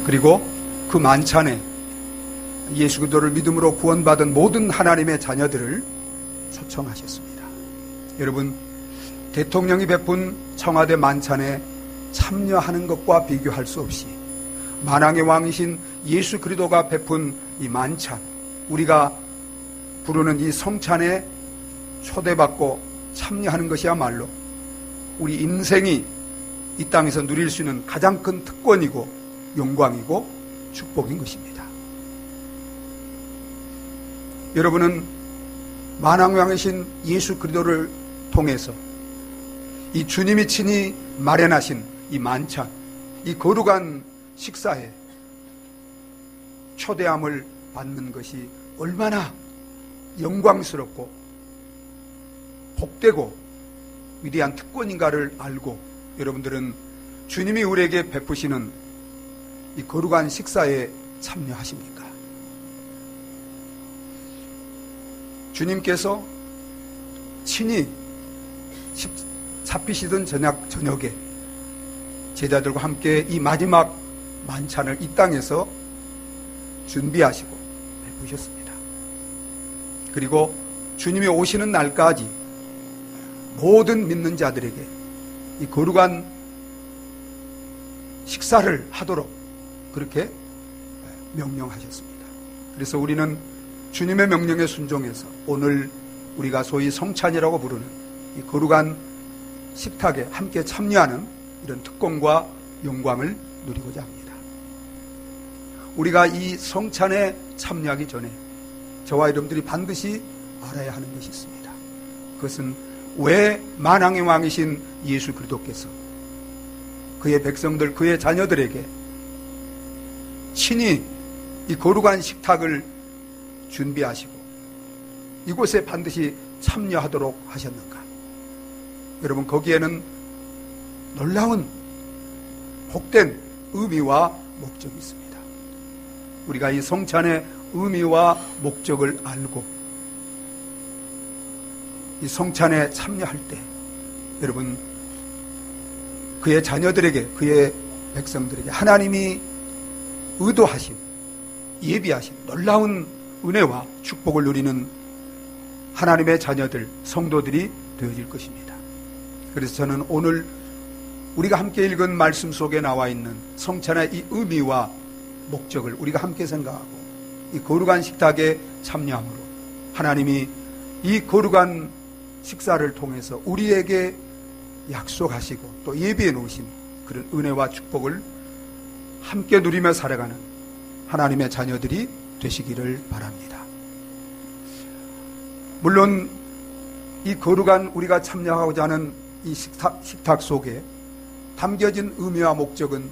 그리고 그 만찬에 예수 그리스도를 믿음으로 구원받은 모든 하나님의 자녀들을 초청하셨습니다. 여러분, 대통령이 베푼 청와대 만찬에 참여하는 것과 비교할 수 없이 만왕의 왕이신 예수 그리스도가 베푼 이 만찬, 우리가 부르는 이 성찬에 초대받고 참여하는 것이야말로 우리 인생이 이 땅에서 누릴 수 있는 가장 큰 특권이고 영광이고 축복인 것입니다. 여러분은 만왕왕이신 예수 그리스도를 통해서 이 주님이 친히 마련하신 이 만찬, 이 거룩한 식사에 초대함을 받는 것이 얼마나 영광스럽고 복되고 위대한 특권인가를 알고 여러분들은 주님이 우리에게 베푸시는 이 거룩한 식사에 참여하십니까? 주님께서 친히 잡히시던 저녁에 제자들과 함께 이 마지막 만찬을 이 땅에서 준비하시고 베푸셨습니다. 그리고 주님이 오시는 날까지 모든 믿는 자들에게 이 거룩한 식사를 하도록 그렇게 명령하셨습니다. 그래서 우리는 주님의 명령에 순종해서 오늘 우리가 소위 성찬이라고 부르는 이 거룩한 식탁에 함께 참여하는 이런 특권과 영광을 누리고자 합니다. 우리가 이 성찬에 참여하기 전에 저와 여러분들이 반드시 알아야 하는 것이 있습니다. 그것은 왜 만왕의 왕이신 예수 그리스도께서 그의 백성들, 그의 자녀들에게 친히 이 거룩한 식탁을 준비하시고 이곳에 반드시 참여하도록 하셨는가? 여러분, 거기에는 놀라운 복된 의미와 목적이 있습니다. 우리가 이 성찬의 의미와 목적을 알고 이 성찬에 참여할 때 여러분, 그의 자녀들에게, 그의 백성들에게 하나님이 의도하신, 예비하신 놀라운 은혜와 축복을 누리는 하나님의 자녀들, 성도들이 되어질 것입니다. 그래서 저는 오늘 우리가 함께 읽은 말씀 속에 나와 있는 성찬의 이 의미와 목적을 우리가 함께 생각하고 이 거룩한 식탁에 참여함으로 하나님이 이 거룩한 식사를 통해서 우리에게 약속하시고 또 예비해 놓으신 그런 은혜와 축복을 함께 누리며 살아가는 하나님의 자녀들이 되시기를 바랍니다. 물론 이 거룩한 우리가 참여하고자 하는 이 식탁 속에 담겨진 의미와 목적은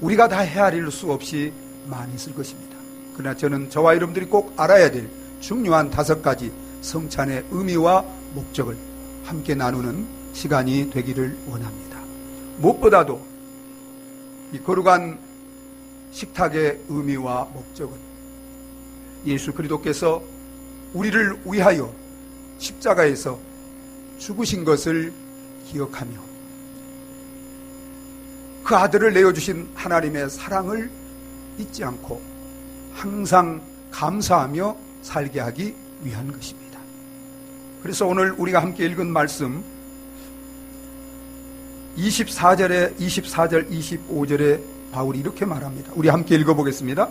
우리가 다 헤아릴 수 없이 많이 있을 것입니다. 그러나 저는 저와 여러분들이 꼭 알아야 될 중요한 5가지 성찬의 의미와 목적을 함께 나누는 시간이 되기를 원합니다. 무엇보다도 이 거룩한 식탁의 의미와 목적은 예수 그리스도께서 우리를 위하여 십자가에서 죽으신 것을 기억하며 그 아들을 내어주신 하나님의 사랑을 잊지 않고 항상 감사하며 살게 하기 위한 것입니다. 그래서 오늘 우리가 함께 읽은 말씀 24절, 25절에 바울이 이렇게 말합니다. 우리 함께 읽어보겠습니다.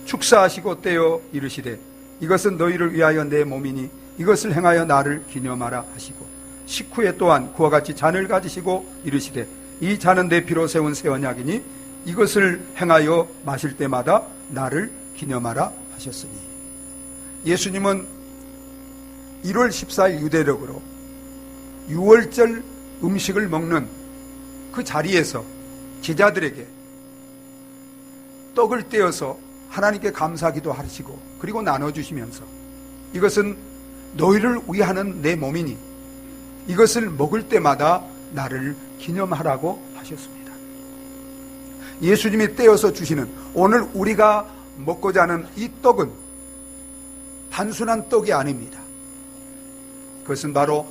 축사하시고 떼어 이르시되 이것은 너희를 위하여 내 몸이니 이것을 행하여 나를 기념하라 하시고 식후에 또한 그와 같이 잔을 가지시고 이르시되 이 잔은 내 피로 세운 새 언약이니 이것을 행하여 마실 때마다 나를 기념하라 하셨으니 예수님은 1월 14일 유대력으로 6월절 음식을 먹는 그 자리에서 제자들에게 떡을 떼어서 하나님께 감사기도 하시고 그리고 나눠주시면서 이것은 너희를 위하는 내 몸이니 이것을 먹을 때마다 나를 기념하라고 하셨습니다. 예수님이 떼어서 주시는 오늘 우리가 먹고자 하는 이 떡은 단순한 떡이 아닙니다. 그것은 바로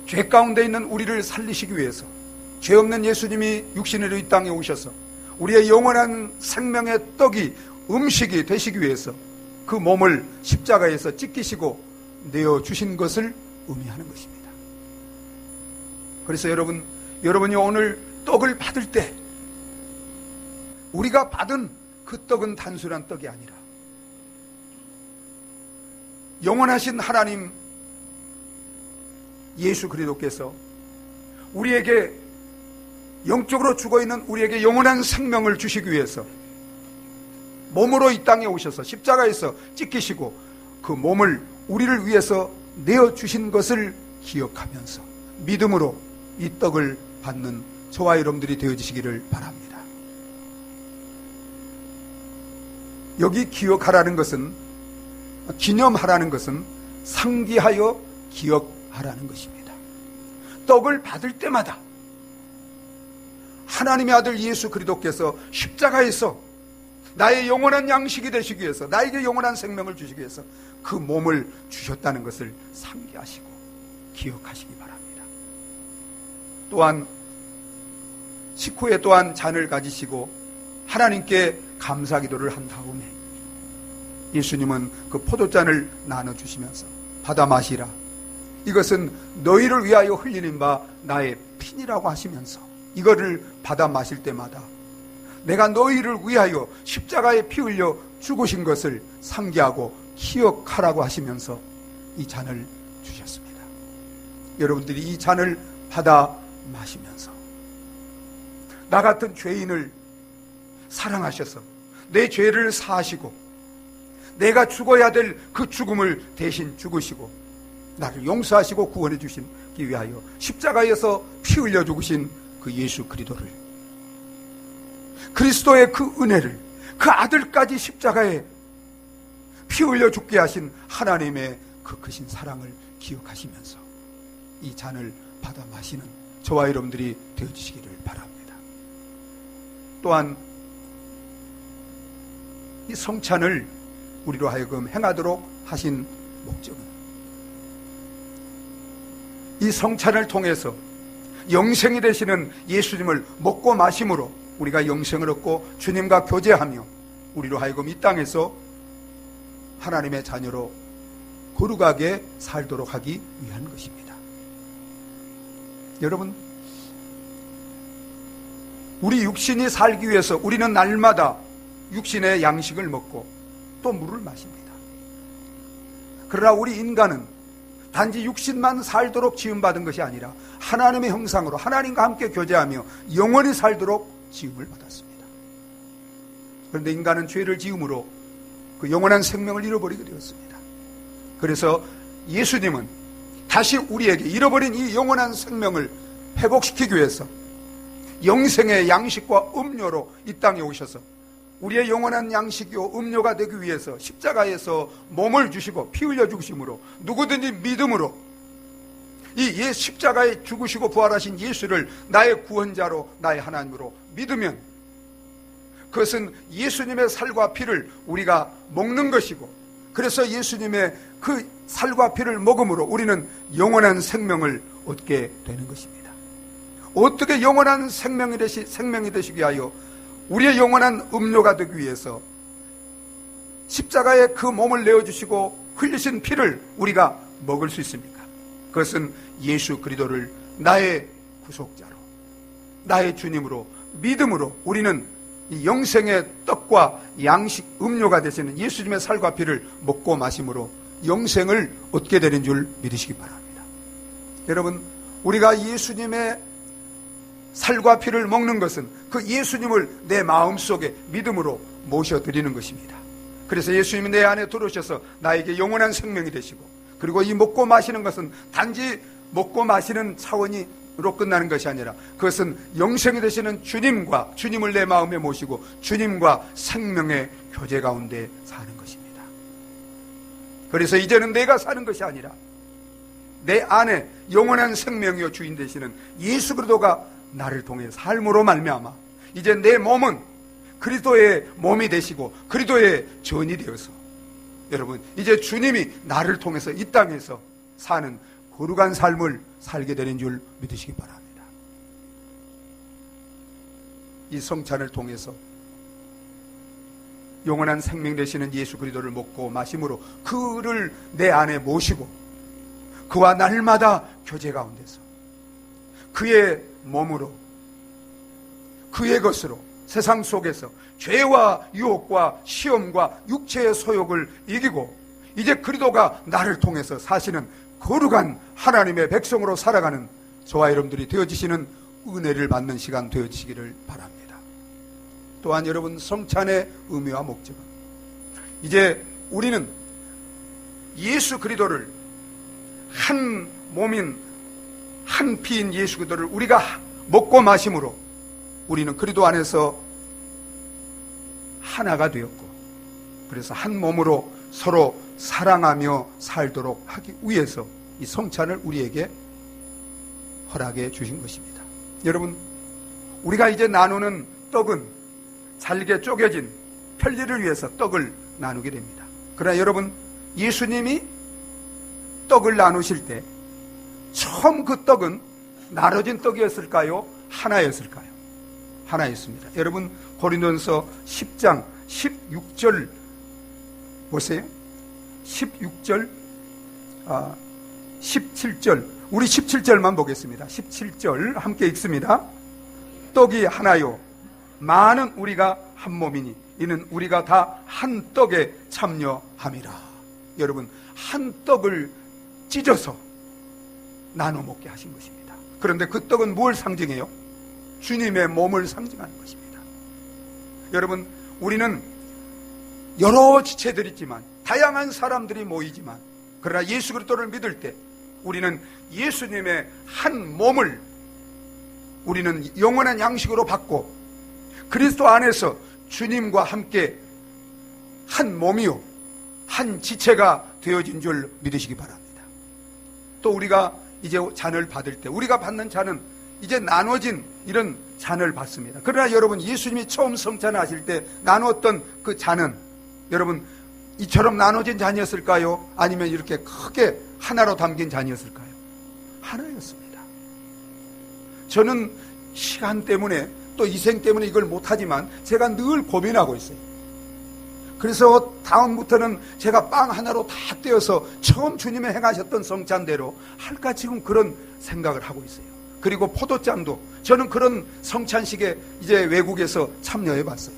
죄 가운데 있는 우리를 살리시기 위해서 죄 없는 예수님이 육신으로 이 땅에 오셔서 우리의 영원한 생명의 떡이 음식이 되시기 위해서 그 몸을 십자가에서 찢기시고 내어주신 것을 의미하는 것입니다. 그래서 여러분이 오늘 떡을 받을 때 우리가 받은 그 떡은 단순한 떡이 아니라 영원하신 하나님 예수 그리스도께서 우리에게 영적으로 죽어있는 우리에게 영원한 생명을 주시기 위해서 몸으로 이 땅에 오셔서 십자가에서 찢기시고 그 몸을 우리를 위해서 내어주신 것을 기억하면서 믿음으로 이 떡을 받는 저와 여러분들이 되어지시기를 바랍니다. 여기 기억하라는 것은, 기념하라는 것은 상기하여 기억하라는 것입니다. 떡을 받을 때마다 하나님의 아들 예수 그리스도께서 십자가에서 나의 영원한 양식이 되시기 위해서, 나에게 영원한 생명을 주시기 위해서 그 몸을 주셨다는 것을 상기하시고 기억하시기 바랍니다. 또한 식후에 또한 잔을 가지시고 하나님께 감사기도를 한 다음에 예수님은 그 포도잔을 나눠주시면서 받아 마시라, 이것은 너희를 위하여 흘리는 바 나의 피니라고 하시면서 이거를 받아 마실 때마다 내가 너희를 위하여 십자가에 피 흘려 죽으신 것을 상기하고 기억하라고 하시면서 이 잔을 주셨습니다. 여러분들이 이 잔을 받아 마시면서 나 같은 죄인을 사랑하셔서 내 죄를 사하시고 내가 죽어야 될 그 죽음을 대신 죽으시고 나를 용서하시고 구원해 주시기 위하여 십자가에서 피 흘려 죽으신 그 예수 그리스도를, 그리스도의 그 은혜를, 그 아들까지 십자가에 피 흘려 죽게 하신 하나님의 그 크신 사랑을 기억하시면서 이 잔을 받아 마시는 저와 여러분들이 되어주시기를 바랍니다. 또한 이 성찬을 우리로 하여금 행하도록 하신 목적은 이 성찬을 통해서 영생이 되시는 예수님을 먹고 마심으로 우리가 영생을 얻고 주님과 교제하며 우리로 하여금 이 땅에서 하나님의 자녀로 거룩하게 살도록 하기 위한 것입니다. 여러분, 우리 육신이 살기 위해서 우리는 날마다 육신의 양식을 먹고 또 물을 마십니다. 그러나 우리 인간은 단지 육신만 살도록 지음받은 것이 아니라 하나님의 형상으로 하나님과 함께 교제하며 영원히 살도록 지음을 받았습니다. 그런데 인간은 죄를 지음으로 그 영원한 생명을 잃어버리게 되었습니다. 그래서 예수님은 다시 우리에게 잃어버린 이 영원한 생명을 회복시키기 위해서 영생의 양식과 음료로 이 땅에 오셔서 우리의 영원한 양식이요 음료가 되기 위해서 십자가에서 몸을 주시고 피 흘려 죽으심으로 누구든지 믿음으로 이 십자가에 죽으시고 부활하신 예수를 나의 구원자로 나의 하나님으로 믿으면 그것은 예수님의 살과 피를 우리가 먹는 것이고, 그래서 예수님의 그 살과 피를 먹음으로 우리는 영원한 생명을 얻게 되는 것입니다. 어떻게 영원한 생명이 되시기 위하여 우리의 영원한 음료가 되기 위해서 십자가에 그 몸을 내어주시고 흘리신 피를 우리가 먹을 수 있습니까? 그것은 예수 그리스도를 나의 구속자로, 나의 주님으로 믿음으로 우리는 이 영생의 떡과 양식 음료가 되시는 예수님의 살과 피를 먹고 마심으로 영생을 얻게 되는 줄 믿으시기 바랍니다. 여러분, 우리가 예수님의 살과 피를 먹는 것은 그 예수님을 내 마음속에 믿음으로 모셔드리는 것입니다. 그래서 예수님이 내 안에 들어오셔서 나에게 영원한 생명이 되시고, 그리고 이 먹고 마시는 것은 단지 먹고 마시는 차원으로 끝나는 것이 아니라 그것은 영생이 되시는 주님과, 주님을 내 마음에 모시고 주님과 생명의 교제 가운데 사는 것입니다. 그래서 이제는 내가 사는 것이 아니라 내 안에 영원한 생명이요 주인 되시는 예수 그리스도가 나를 통해 삶으로 말미암아 이제 내 몸은 그리스도의 몸이 되시고 그리스도의 전이 되어서 여러분 이제 주님이 나를 통해서 이 땅에서 사는 거룩한 삶을 살게 되는 줄 믿으시기 바랍니다. 이 성찬을 통해서 영원한 생명 되시는 예수 그리스도를 먹고 마심으로 그를 내 안에 모시고 그와 날마다 교제 가운데서 그의 몸으로 그의 것으로 세상 속에서 죄와 유혹과 시험과 육체의 소욕을 이기고 이제 그리스도가 나를 통해서 사시는 거룩한 하나님의 백성으로 살아가는 저와 여러분들이 되어지시는 은혜를 받는 시간 되어지시기를 바랍니다. 또한 여러분, 성찬의 의미와 목적은 이제 우리는 예수 그리스도를 한 몸인 한 피인 예수 그리스도를 우리가 먹고 마심으로 우리는 그리스도 안에서 하나가 되었고, 그래서 한 몸으로 서로 사랑하며 살도록 하기 위해서 이 성찬을 우리에게 허락해 주신 것입니다. 여러분, 우리가 이제 나누는 떡은 잘게 쪼개진 편리를 위해서 떡을 나누게 됩니다. 그러나 여러분, 예수님이 떡을 나누실 때 처음 그 떡은 나눠진 떡이었을까요? 하나였을까요? 하나였습니다. 여러분, 고린도전서 10장 16절 보세요. 16절 17절, 우리 17절만 보겠습니다. 17절 함께 읽습니다. 떡이 하나요 많은 우리가 한 몸이니 이는 우리가 다 한 떡에 참여함이라. 여러분, 한 떡을 찢어서 나눠 먹게 하신 것입니다. 그런데 그 떡은 뭘 상징해요? 주님의 몸을 상징하는 것입니다. 여러분, 우리는 여러 지체들이 있지만, 다양한 사람들이 모이지만, 그러나 예수 그리스도를 믿을 때 우리는 예수님의 한 몸을 우리는 영원한 양식으로 받고 그리스도 안에서 주님과 함께 한 몸이요 한 지체가 되어진 줄 믿으시기 바랍니다. 또 우리가 이제 잔을 받을 때 우리가 받는 잔은 이제 나눠진 이런 잔을 받습니다. 그러나 여러분, 예수님이 처음 성찬을 하실 때 나누었던 그 잔은 여러분 이처럼 나눠진 잔이었을까요? 아니면 이렇게 크게 하나로 담긴 잔이었을까요? 하나였습니다. 저는 시간 때문에 또 이생 때문에 이걸 못하지만 제가 늘 고민하고 있어요. 그래서 다음부터는 제가 빵 하나로 다 떼어서 처음 주님이 행하셨던 성찬대로 할까 지금 그런 생각을 하고 있어요. 그리고 포도잔도 저는 그런 성찬식에 이제 외국에서 참여해 봤어요.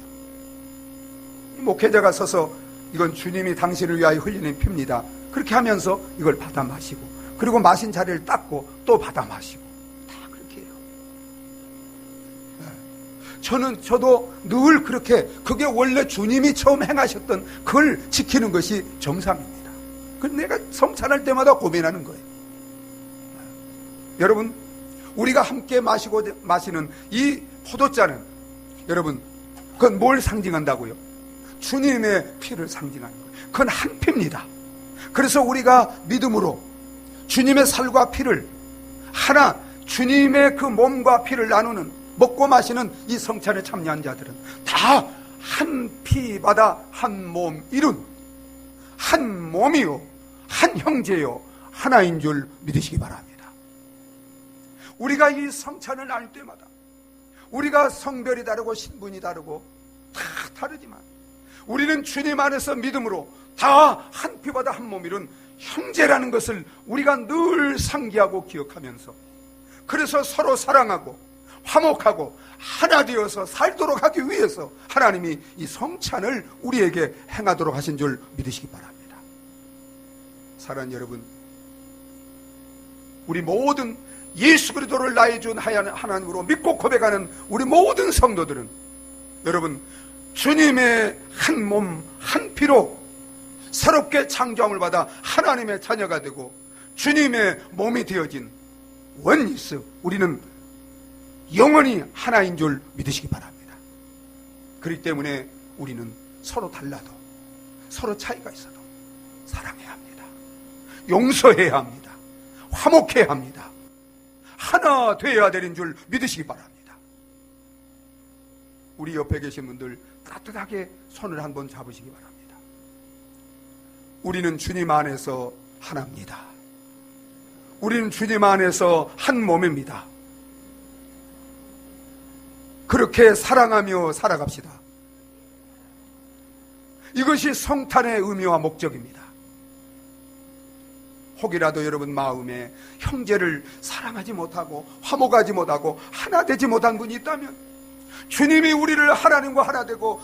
목회자가 서서 이건 주님이 당신을 위하여 흘리는 피입니다. 그렇게 하면서 이걸 받아 마시고, 그리고 마신 자리를 닦고 또 받아 마시고, 다 그렇게 해요. 저도 늘 그렇게, 그게 원래 주님이 처음 행하셨던 그걸 지키는 것이 정상입니다. 그래서 내가 성찬할 때마다 고민하는 거예요. 여러분, 우리가 함께 마시는 이 포도잔은 여러분, 그건 뭘 상징한다고요? 주님의 피를 상징하는 거예요. 그건 한 피입니다. 그래서 우리가 믿음으로 주님의 살과 피를 하나, 주님의 그 몸과 피를 나누는, 먹고 마시는 이 성찬에 참여한 자들은 다 한 피받아 한 몸 이룬 한 몸이요 한 형제요 하나인 줄 믿으시기 바랍니다. 우리가 이 성찬을 나눌 때마다 우리가 성별이 다르고 신분이 다르고 다 다르지만 우리는 주님 안에서 믿음으로 다 한 피받아 한 몸 이룬 형제라는 것을 우리가 늘 상기하고 기억하면서, 그래서 서로 사랑하고 화목하고 하나 되어서 살도록 하기 위해서 하나님이 이 성찬을 우리에게 행하도록 하신 줄 믿으시기 바랍니다. 사랑하는 여러분, 우리 모든 예수 그리스도를 나의 주 하나님으로 믿고 고백하는 우리 모든 성도들은 여러분, 주님의 한 몸 한 피로 새롭게 창조함을 받아 하나님의 자녀가 되고 주님의 몸이 되어진 원리스, 우리는 영원히 하나인 줄 믿으시기 바랍니다. 그렇기 때문에 우리는 서로 달라도, 서로 차이가 있어도 사랑해야 합니다. 용서해야 합니다. 화목해야 합니다. 하나 되어야 되는 줄 믿으시기 바랍니다. 우리 옆에 계신 분들 따뜻하게 손을 한번 잡으시기 바랍니다. 우리는 주님 안에서 하나입니다. 우리는 주님 안에서 한 몸입니다. 그렇게 사랑하며 살아갑시다. 이것이 성탄의 의미와 목적입니다. 혹이라도 여러분 마음에 형제를 사랑하지 못하고 화목하지 못하고 하나 되지 못한 분이 있다면, 주님이 우리를 하나님과 하나 되고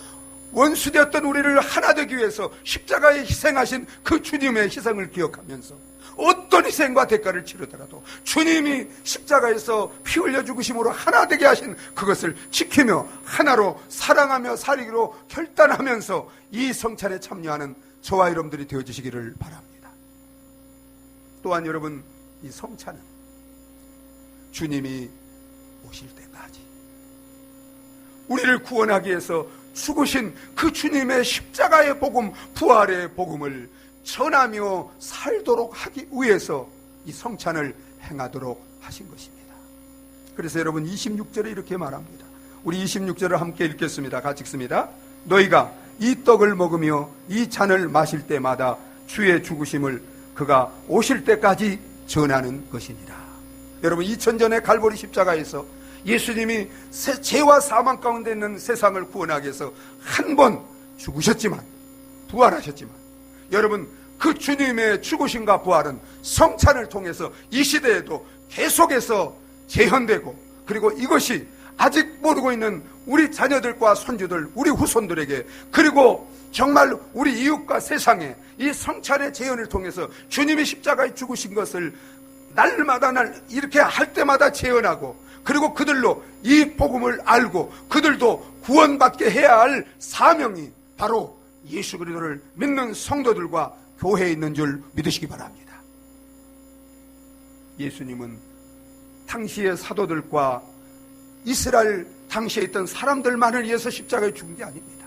원수되었던 우리를 하나 되기 위해서 십자가에 희생하신 그 주님의 희생을 기억하면서 어떤 희생과 대가를 치르더라도 주님이 십자가에서 피 흘려 죽으심으로 하나 되게 하신 그것을 지키며 하나로 사랑하며 살기로 결단하면서 이 성찬에 참여하는 저와 여러분들이 되어주시기를 바랍니다. 또한 여러분, 이 성찬은 주님이 오실 때까지 우리를 구원하기 위해서 죽으신 그 주님의 십자가의 복음, 부활의 복음을 전하며 살도록 하기 위해서 이 성찬을 행하도록 하신 것입니다. 그래서 여러분 26절에 이렇게 말합니다. 우리 26절을 함께 읽겠습니다. 같이 읽습니다. 너희가 이 떡을 먹으며 이 잔을 마실 때마다 주의 죽으심을 그가 오실 때까지 전하는 것이니라. 여러분, 2000전의 갈보리 십자가에서 예수님이 죄와 사망 가운데 있는 세상을 구원하기 위해서 한 번 죽으셨지만, 부활하셨지만, 여러분, 그 주님의 죽으심과 부활은 성찬을 통해서 이 시대에도 계속해서 재현되고, 그리고 이것이 아직 모르고 있는 우리 자녀들과 손주들, 우리 후손들에게, 그리고 정말 우리 이웃과 세상에 이 성찬의 재현을 통해서 주님이 십자가에 죽으신 것을 날마다 이렇게 할 때마다 재현하고, 그리고 그들로 이 복음을 알고 그들도 구원받게 해야 할 사명이 바로 예수 그리스도를 믿는 성도들과 교회에 있는 줄 믿으시기 바랍니다. 예수님은 당시의 사도들과 이스라엘 당시에 있던 사람들만을 위해서 십자가에 죽은 게 아닙니다.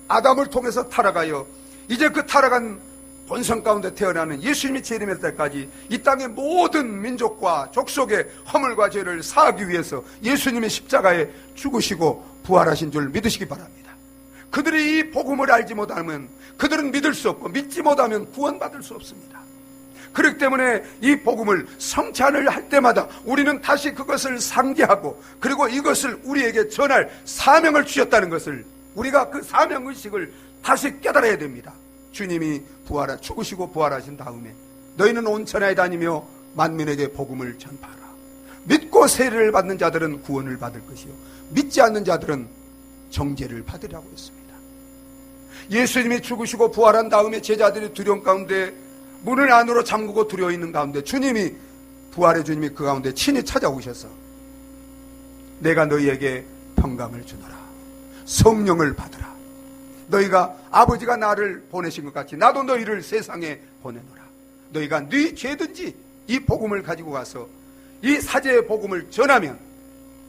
아담을 통해서 타락하여 이제 그 타락한 본성 가운데 태어나는 예수님이 재림할 때까지 이 땅의 모든 민족과 족속의 허물과 죄를 사하기 위해서 예수님이 십자가에 죽으시고 부활하신 줄 믿으시기 바랍니다. 그들이 이 복음을 알지 못하면 그들은 믿을 수 없고, 믿지 못하면 구원받을 수 없습니다. 그렇기 때문에 이 복음을 성찬을 할 때마다 우리는 다시 그것을 상기하고, 그리고 이것을 우리에게 전할 사명을 주셨다는 것을, 우리가 그 사명의식을 다시 깨달아야 됩니다. 주님이 죽으시고 부활하신 다음에 너희는 온 천하에 다니며 만민에게 복음을 전파하라. 믿고 세례를 받는 자들은 구원을 받을 것이요, 믿지 않는 자들은 정죄를 받으라고 했습니다. 예수님이 죽으시고 부활한 다음에 제자들이 두려움 가운데 문을 안으로 잠그고 두려워 있는 가운데 주님이, 부활의 주님이 그 가운데 친히 찾아오셔서 내가 너희에게 평강을 주노라, 성령을 받으라. 너희가 아버지가 나를 보내신 것 같이 나도 너희를 세상에 보내노라. 너희가 네 죄든지 이 복음을 가지고 가서 이 사제의 복음을 전하면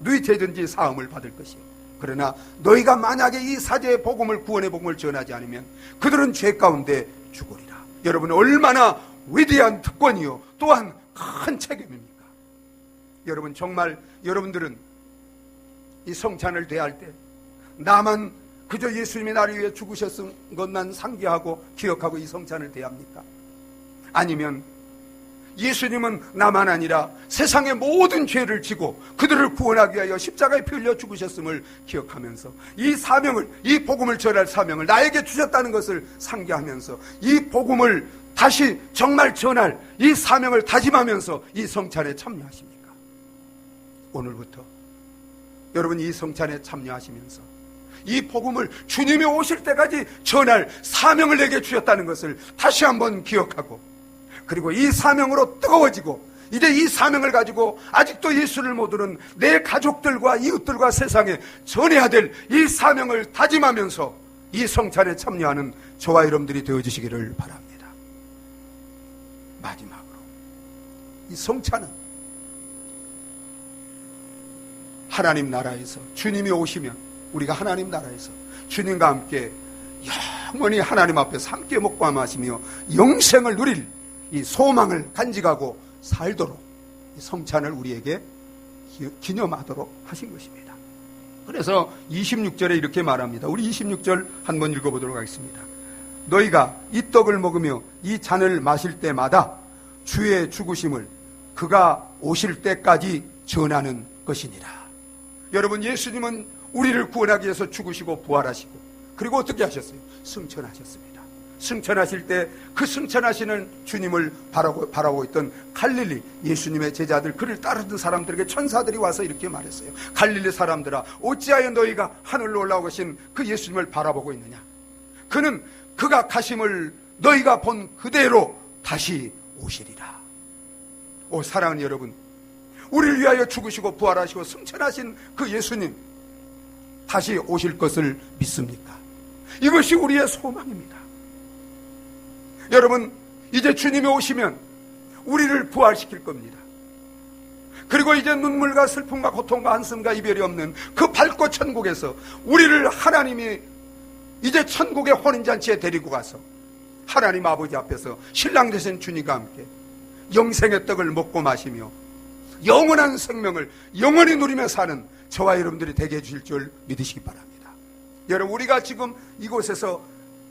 네 죄든지 사함을 받을 것이요, 그러나 너희가 만약에 이 사제의 복음을, 구원의 복음을 전하지 않으면 그들은 죄 가운데 죽으리라. 여러분, 얼마나 위대한 특권이요 또한 큰 책임입니까? 여러분, 정말 여러분들은 이 성찬을 대할 때 나만 그저 예수님이 나를 위해 죽으셨은 것만 상기하고 기억하고 이 성찬을 대합니까? 아니면 예수님은 나만 아니라 세상의 모든 죄를 지고 그들을 구원하기 위하여 십자가에 피 흘려 죽으셨음을 기억하면서 이 사명을, 이 복음을 전할 사명을 나에게 주셨다는 것을 상기하면서 이 복음을 다시 정말 전할 이 사명을 다짐하면서 이 성찬에 참여하십니까? 오늘부터 여러분 이 성찬에 참여하시면서 이 복음을 주님이 오실 때까지 전할 사명을 내게 주셨다는 것을 다시 한번 기억하고, 그리고 이 사명으로 뜨거워지고, 이제 이 사명을 가지고 아직도 예수를 모르는 내 가족들과 이웃들과 세상에 전해야 될 이 사명을 다짐하면서 이 성찬에 참여하는 저와 여러분들이 되어주시기를 바랍니다. 마지막으로 이 성찬은 하나님 나라에서 주님이 오시면 우리가 하나님 나라에서 주님과 함께 영원히 하나님 앞에서 함께 먹고 마시며 영생을 누릴 이 소망을 간직하고 살도록 이 성찬을 우리에게 기념하도록 하신 것입니다. 그래서 26절에 이렇게 말합니다. 우리 26절 한번 읽어보도록 하겠습니다. 너희가 이 떡을 먹으며 이 잔을 마실 때마다 주의 죽으심을 그가 오실 때까지 전하는 것이니라. 여러분, 예수님은 우리를 구원하기 위해서 죽으시고 부활하시고, 그리고 어떻게 하셨어요? 승천하셨습니다. 승천하실 때 그 승천하시는 주님을 바라고 있던 갈릴리 예수님의 제자들, 그를 따르던 사람들에게 천사들이 와서 이렇게 말했어요. 갈릴리 사람들아, 어찌하여 너희가 하늘로 올라오신 그 예수님을 바라보고 있느냐? 그는 그가 가심을 너희가 본 그대로 다시 오시리라. 오, 사랑하는 여러분, 우리를 위하여 죽으시고 부활하시고 승천하신 그 예수님 다시 오실 것을 믿습니까? 이것이 우리의 소망입니다. 여러분, 이제 주님이 오시면 우리를 부활시킬 겁니다. 그리고 이제 눈물과 슬픔과 고통과 한숨과 이별이 없는 그 밝고 천국에서 우리를 하나님이 이제 천국의 혼인잔치에 데리고 가서 하나님 아버지 앞에서 신랑 되신 주님과 함께 영생의 떡을 먹고 마시며 영원한 생명을 영원히 누리며 사는 저와 여러분들이 되게 해주실 줄 믿으시기 바랍니다. 여러분, 우리가 지금 이곳에서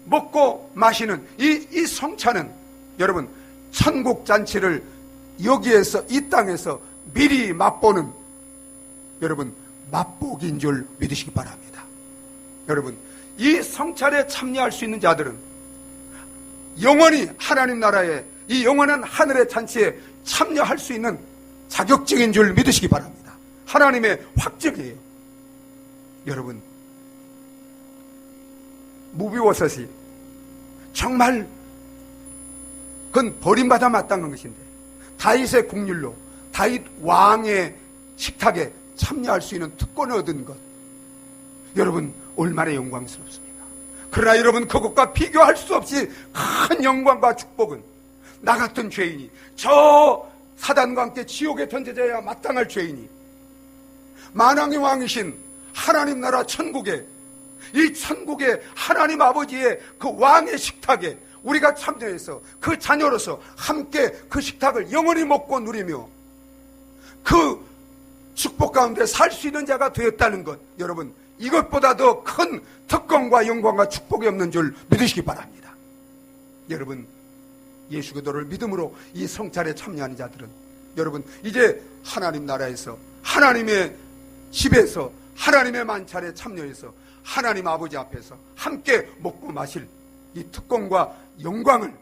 먹고 마시는 이 성찬은 여러분, 천국 잔치를 여기에서, 이 땅에서 미리 맛보는 여러분 맛보기인 줄 믿으시기 바랍니다. 여러분, 이 성찬에 참여할 수 있는 자들은 영원히 하나님 나라의 이 영원한 하늘의 잔치에 참여할 수 있는 자격증인 줄 믿으시기 바랍니다. 하나님의 확증이에요. 여러분, 무비보셋이 정말 그건 버림받아 마땅한 것인데 다윗의 국률로 다윗 왕의 식탁에 참여할 수 있는 특권을 얻은 것, 여러분 얼마나 영광스럽습니까? 그러나 여러분, 그것과 비교할 수 없이 큰 영광과 축복은 나 같은 죄인이, 저 사단과 함께 지옥에 던져져야 마땅할 죄인이 만왕의 왕이신 하나님 나라 천국에, 이 천국의 하나님 아버지의 그 왕의 식탁에 우리가 참여해서 그 자녀로서 함께 그 식탁을 영원히 먹고 누리며 그 축복 가운데 살 수 있는 자가 되었다는 것, 여러분 이것보다 더 큰 특권과 영광과 축복이 없는 줄 믿으시기 바랍니다. 여러분, 예수 그리스도를 믿음으로 이 성찬에 참여하는 자들은 여러분 이제 하나님 나라에서, 하나님의 집에서, 하나님의 만찬에 참여해서 하나님 아버지 앞에서 함께 먹고 마실 이 특권과 영광을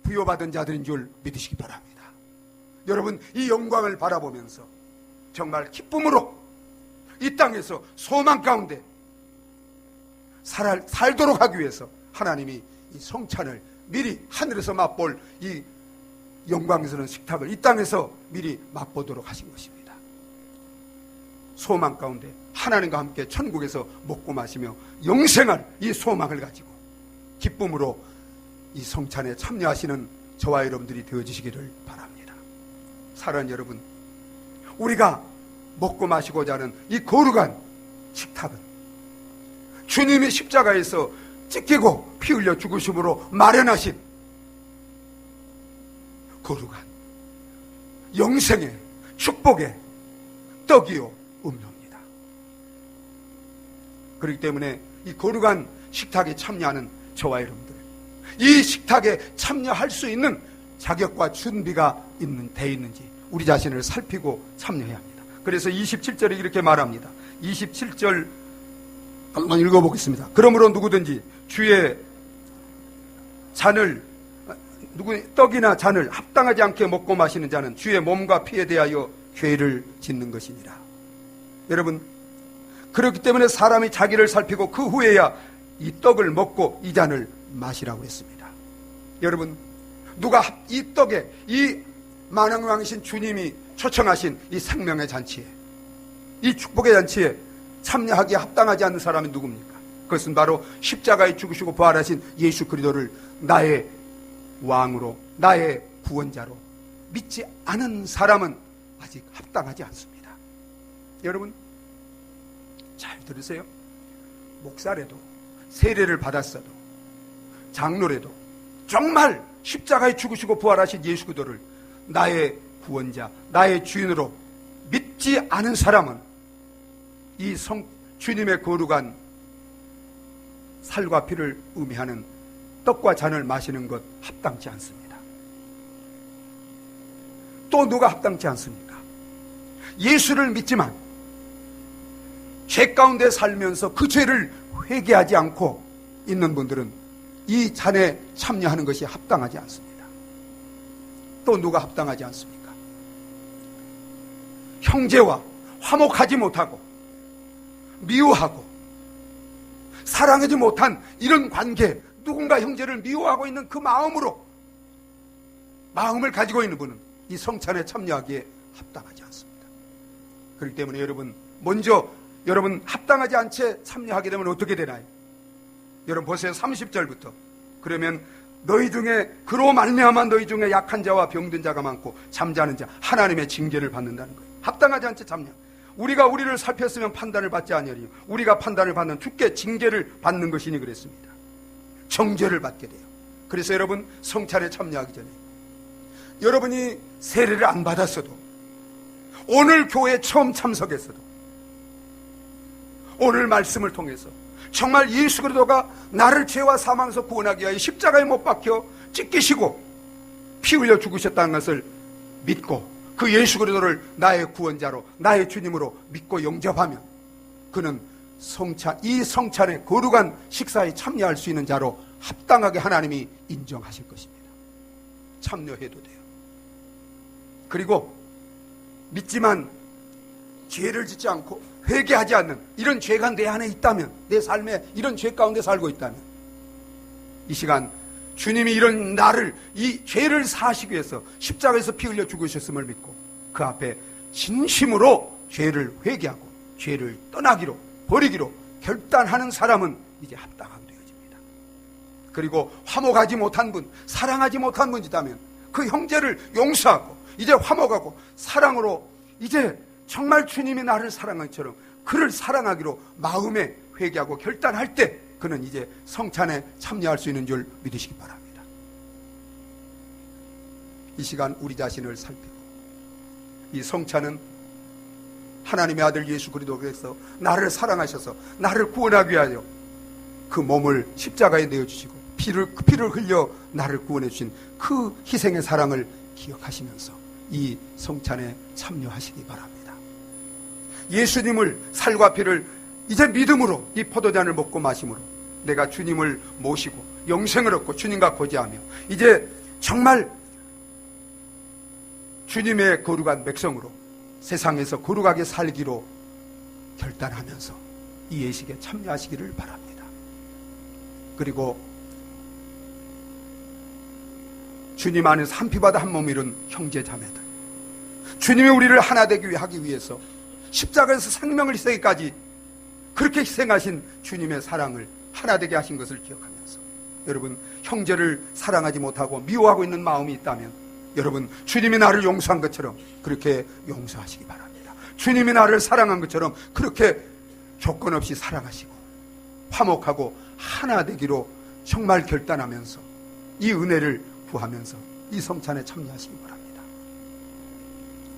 부여받은 자들인 줄 믿으시기 바랍니다. 여러분, 이 영광을 바라보면서 정말 기쁨으로 이 땅에서 소망 가운데 살도록 하기 위해서 하나님이 이 성찬을 미리 하늘에서 맛볼 이 영광스러운 식탁을 이 땅에서 미리 맛보도록 하신 것입니다. 소망 가운데 하나님과 함께 천국에서 먹고 마시며 영생할 이 소망을 가지고 기쁨으로 이 성찬에 참여하시는 저와 여러분들이 되어주시기를 바랍니다. 사랑하는 여러분, 우리가 먹고 마시고자 하는 이 거룩한 식탁은 주님이 십자가에서 찢기고 피 흘려 죽으심으로 마련하신 거룩한 영생의 축복의 떡이요 음료입니다. 그렇기 때문에 이 거룩한 식탁에 참여하는 저와 여러분들, 이 식탁에 참여할 수 있는 자격과 준비가 돼 있는지 우리 자신을 살피고 참여해야 합니다. 그래서 27절에 이렇게 말합니다. 27절 한번 읽어보겠습니다. 그러므로 누구든지 주의 잔을, 떡이나 잔을 합당하지 않게 먹고 마시는 자는 주의 몸과 피에 대하여 죄를 짓는 것이니라. 여러분, 그렇기 때문에 사람이 자기를 살피고 그 후에야 이 떡을 먹고 이 잔을 마시라고 했습니다. 여러분, 누가 이 떡에, 이 만왕왕이신 주님이 초청하신 이 생명의 잔치에, 이 축복의 잔치에 참여하기에 합당하지 않는 사람이 누굽니까? 그것은 바로 십자가에 죽으시고 부활하신 예수 그리스도를 나의 왕으로, 나의 구원자로 믿지 않은 사람은 아직 합당하지 않습니다. 여러분, 잘 들으세요. 목사래도, 세례를 받았어도, 장로래도 정말 십자가에 죽으시고 부활하신 예수 그리스도를 나의 구원자, 나의 주인으로 믿지 않은 사람은 이 주님의 거룩한 살과 피를 의미하는 떡과 잔을 마시는 것 합당치 않습니다. 또 누가 합당치 않습니까? 예수를 믿지만 죄 가운데 살면서 그 죄를 회개하지 않고 있는 분들은 이 잔에 참여하는 것이 합당하지 않습니다. 또 누가 합당하지 않습니까? 형제와 화목하지 못하고 미워하고 사랑하지 못한 이런 관계, 누군가 형제를 미워하고 있는 그 마음을 가지고 있는 분은 이 성찬에 참여하기에 합당하지 않습니다. 그렇기 때문에 여러분, 먼저 여러분 합당하지 않은 채 참여하게 되면 어떻게 되나요? 여러분 보세요. 30절부터. 그러면 너희 중에 그로 말미암아 너희 중에 약한 자와 병든 자가 많고 잠자는 자 하나님의 징계를 받는다는 거예요. 합당하지 않은 채 참여. 우리가 우리를 살폈으면 판단을 받지 아니하리요 우리가 판단을 받는 주께 징계를 받는 것이니 그랬습니다. 정죄를 받게 돼요. 그래서 여러분 성찬에 참여하기 전에 여러분이 세례를 안 받았어도, 오늘 교회에 처음 참석했어도, 오늘 말씀을 통해서 정말 예수 그리스도가 나를 죄와 사망에서 구원하기 위하여 십자가에 못 박혀 찢기시고 피 흘려 죽으셨다는 것을 믿고 그 예수 그리스도를 나의 구원자로, 나의 주님으로 믿고 영접하면 그는 이 성찬의 거룩한 식사에 참여할 수 있는 자로 합당하게 하나님이 인정하실 것입니다. 참여해도 돼요. 그리고 믿지만 죄를 짓지 않고 회개하지 않는 이런 죄가 내 안에 있다면, 내 삶에 이런 죄 가운데 살고 있다면, 이 시간 주님이 이런 나를, 이 죄를 사하시기 위해서 십자가에서 피 흘려 죽으셨음을 믿고 그 앞에 진심으로 죄를 회개하고 죄를 떠나기로, 버리기로 결단하는 사람은 이제 합당하게 되어집니다. 그리고 화목하지 못한 분, 사랑하지 못한 분이 있다면 그 형제를 용서하고 이제 화목하고 사랑으로, 이제 정말 주님이 나를 사랑한 것처럼 그를 사랑하기로 마음에 회개하고 결단할 때 그는 이제 성찬에 참여할 수 있는 줄 믿으시기 바랍니다. 이 시간 우리 자신을 살피고, 이 성찬은 하나님의 아들 예수 그리스도께서 나를 사랑하셔서 나를 구원하기 위하여 그 몸을 십자가에 내어주시고 피를 흘려 나를 구원해 주신 그 희생의 사랑을 기억하시면서 이 성찬에 참여하시기 바랍니다. 예수님을, 살과 피를 이제 믿음으로 이 포도잔을 먹고 마심으로 내가 주님을 모시고 영생을 얻고 주님과 고지하며 이제 정말 주님의 거룩한 백성으로 세상에서 거룩하게 살기로 결단하면서 이 예식에 참여하시기를 바랍니다. 그리고 주님 안에서 한 피바다 한 몸 이룬 형제 자매들, 주님이 우리를 하나 되게 하기 위해서 십자가에서 생명을 희생까지 그렇게 희생하신 주님의 사랑을 하나 되게 하신 것을 기억하면서, 여러분 형제를 사랑하지 못하고 미워하고 있는 마음이 있다면 여러분 주님이 나를 용서한 것처럼 그렇게 용서하시기 바랍니다. 주님이 나를 사랑한 것처럼 그렇게 조건 없이 사랑하시고 화목하고 하나 되기로 정말 결단하면서 이 은혜를 구하면서 이 성찬에 참여하시기 바랍니다.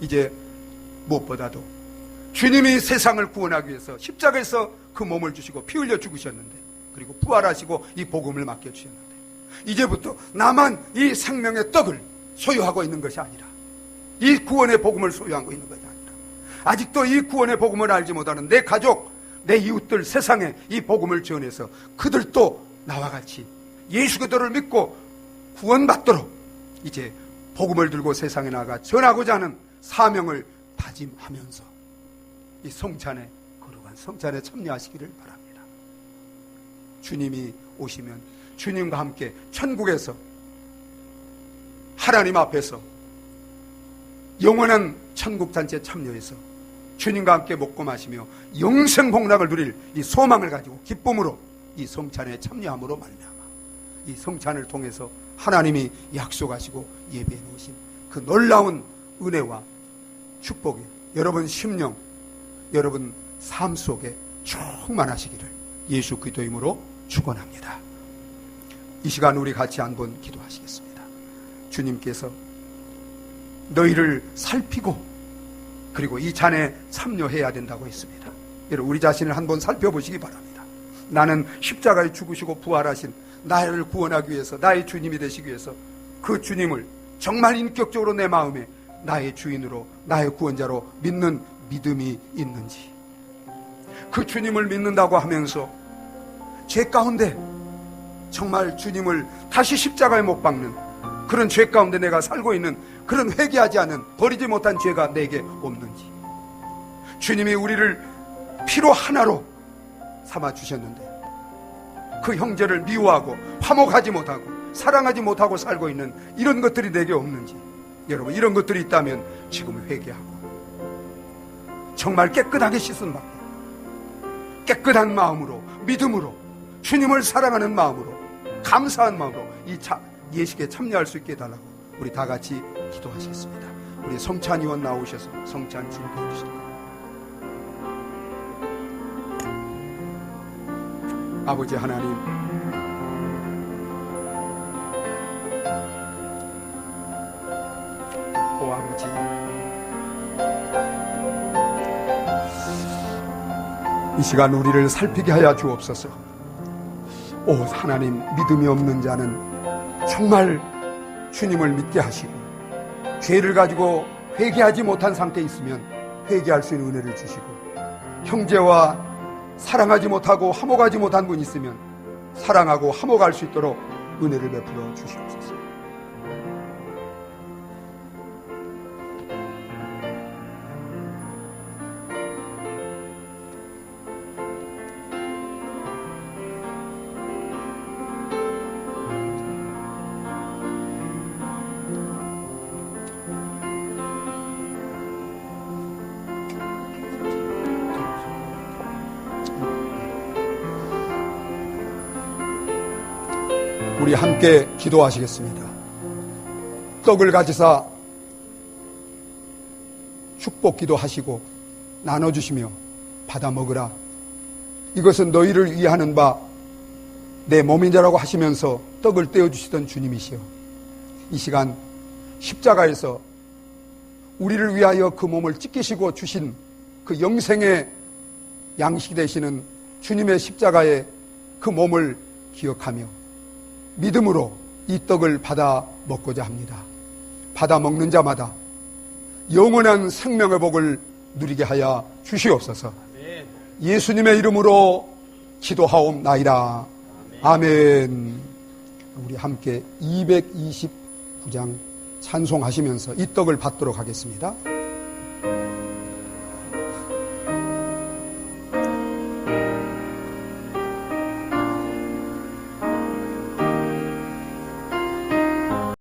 이제 무엇보다도 주님이 세상을 구원하기 위해서 십자가에서 그 몸을 주시고 피 흘려 죽으셨는데, 그리고 부활하시고 이 복음을 맡겨주셨는데, 이제부터 나만 이 생명의 떡을 소유하고 있는 것이 아니라, 이 구원의 복음을 소유하고 있는 것이 아니라, 아직도 이 구원의 복음을 알지 못하는 내 가족, 내 이웃들, 세상에 이 복음을 전해서 그들도 나와 같이 예수 그리스도를 믿고 구원받도록 이제 복음을 들고 세상에 나가 전하고자 하는 사명을 다짐하면서 이 성찬에, 거룩한 성찬에 참여하시기를 바랍니다. 주님이 오시면 주님과 함께 천국에서 하나님 앞에서 영원한 천국잔치에 참여해서 주님과 함께 먹고 마시며 영생 복락을 누릴 이 소망을 가지고 기쁨으로 이 성찬에 참여함으로 말미암아 이 성찬을 통해서 하나님이 약속하시고 예배해 놓으신 그 놀라운 은혜와 축복이 여러분 심령, 여러분 삶 속에 충만하시기를 예수 그리스도 이름으로 축원합니다. 이 시간 우리 같이 한번 기도하시겠습니다. 주님께서 너희를 살피고 그리고 이 잔에 참여해야 된다고 했습니다. 여러분 우리 자신을 한번 살펴보시기 바랍니다. 나는 십자가에 죽으시고 부활하신 나를 구원하기 위해서, 나의 주님이 되시기 위해서 그 주님을 정말 인격적으로 내 마음에 나의 주인으로, 나의 구원자로 믿는 믿음이 있는지, 그 주님을 믿는다고 하면서 죄 가운데 정말 주님을 다시 십자가에 못 박는 그런 죄 가운데 내가 살고 있는 그런 회개하지 않은 버리지 못한 죄가 내게 없는지, 주님이 우리를 피로 하나로 삼아 주셨는데 그 형제를 미워하고 화목하지 못하고 사랑하지 못하고 살고 있는 이런 것들이 내게 없는지, 여러분 이런 것들이 있다면 지금 회개하고 정말 깨끗하게 씻은 받고 깨끗한 마음으로 믿음으로 주님을 사랑하는 마음으로 감사한 마음으로 이 예식에 참여할 수 있게 해달라고 우리 다 같이 기도하시겠습니다. 우리 성찬 의원 나오셔서 성찬 준비해 주십니다. 아버지 하나님, 오 아버지, 이 시간 우리를 살피게 하여 주옵소서. 오 하나님, 믿음이 없는 자는 정말 주님을 믿게 하시고 죄를 가지고 회개하지 못한 상태에 있으면 회개할 수 있는 은혜를 주시고, 형제와 사랑하지 못하고 화목하지 못한 분이 있으면 사랑하고 화목할 수 있도록 은혜를 베풀어 주시옵소서. 우리 함께 기도하시겠습니다. 떡을 가지사 축복 기도하시고 나눠주시며 받아 먹으라. 이것은 너희를 위하는 바 내 몸이라고 하시면서 떡을 떼어주시던 주님이시여, 이 시간 십자가에서 우리를 위하여 그 몸을 찢기시고 주신 그 영생의 양식이 되시는 주님의 십자가의 그 몸을 기억하며 믿음으로 이 떡을 받아 먹고자 합니다. 받아 먹는 자마다 영원한 생명의 복을 누리게 하여 주시옵소서. 예수님의 이름으로 기도하옵나이다. 아멘. 우리 함께 229장 찬송하시면서 이 떡을 받도록 하겠습니다.